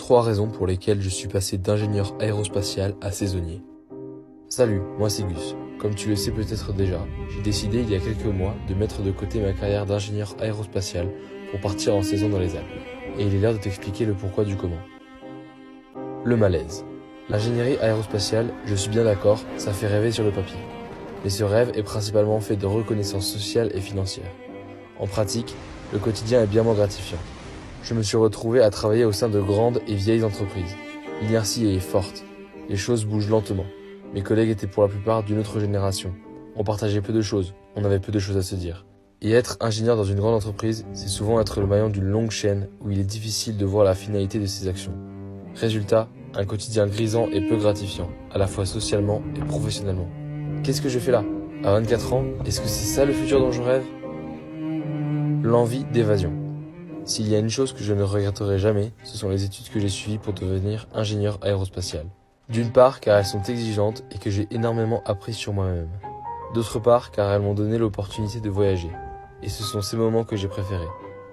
3 raisons pour lesquelles je suis passé d'ingénieur aérospatial à saisonnier. Salut, moi c'est Gus. Comme tu le sais peut-être déjà, j'ai décidé il y a quelques mois de mettre de côté ma carrière d'ingénieur aérospatial pour partir en saison dans les Alpes. Et il est l'heure de t'expliquer le pourquoi du comment. Le malaise. L'ingénierie aérospatiale, je suis bien d'accord, ça fait rêver sur le papier. Mais ce rêve est principalement fait de reconnaissance sociale et financière. En pratique, le quotidien est bien moins gratifiant. Je me suis retrouvé à travailler au sein de grandes et vieilles entreprises. L'inertie est forte, les choses bougent lentement. Mes collègues étaient pour la plupart d'une autre génération. On partageait peu de choses, on avait peu de choses à se dire. Et être ingénieur dans une grande entreprise, c'est souvent être le maillon d'une longue chaîne où il est difficile de voir la finalité de ses actions. Résultat, un quotidien grisant et peu gratifiant, à la fois socialement et professionnellement. Qu'est-ce que je fais là? À 24 ans, est-ce que c'est ça le futur dont je rêve? L'envie d'évasion. S'il y a une chose que je ne regretterai jamais, ce sont les études que j'ai suivies pour devenir ingénieur aérospatial. D'une part, car elles sont exigeantes et que j'ai énormément appris sur moi-même. D'autre part, car elles m'ont donné l'opportunité de voyager. Et ce sont ces moments que j'ai préférés.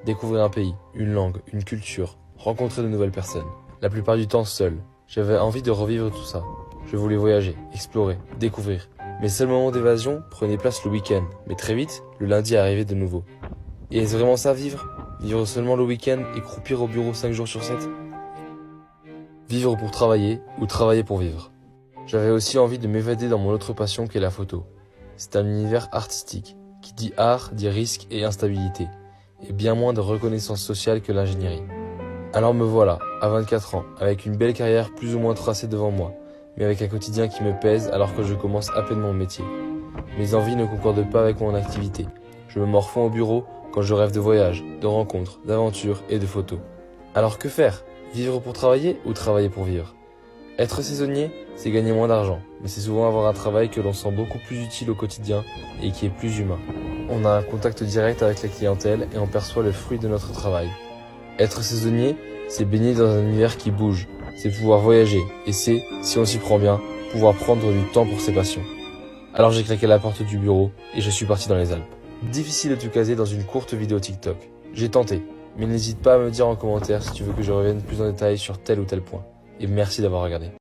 Découvrir un pays, une langue, une culture, rencontrer de nouvelles personnes. La plupart du temps seul. J'avais envie de revivre tout ça. Je voulais voyager, explorer, découvrir. Mes seuls moments d'évasion prenaient place le week-end, mais très vite, le lundi arrivait de nouveau. Et est-ce vraiment ça vivre? Vivre seulement le week-end et croupir au bureau 5 jours sur 7? Vivre pour travailler ou travailler pour vivre. J'avais aussi envie de m'évader dans mon autre passion qu'est la photo. C'est un univers artistique, qui dit art, dit risque et instabilité, et bien moins de reconnaissance sociale que l'ingénierie. Alors me voilà, à 24 ans, avec une belle carrière plus ou moins tracée devant moi, mais avec un quotidien qui me pèse alors que je commence à peine mon métier. Mes envies ne concordent pas avec mon activité. Je me morfonds au bureau quand je rêve de voyages, de rencontres, d'aventures et de photos. Alors que faire? Vivre pour travailler ou travailler pour vivre? Être saisonnier, c'est gagner moins d'argent, mais c'est souvent avoir un travail que l'on sent beaucoup plus utile au quotidien et qui est plus humain. On a un contact direct avec la clientèle et on perçoit le fruit de notre travail. Être saisonnier, c'est baigner dans un univers qui bouge, c'est pouvoir voyager et c'est, si on s'y prend bien, pouvoir prendre du temps pour ses passions. Alors j'ai claqué la porte du bureau et je suis parti dans les Alpes. Difficile de tout caser dans une courte vidéo TikTok. J'ai tenté, mais n'hésite pas à me dire en commentaire si tu veux que je revienne plus en détail sur tel ou tel point. Et merci d'avoir regardé.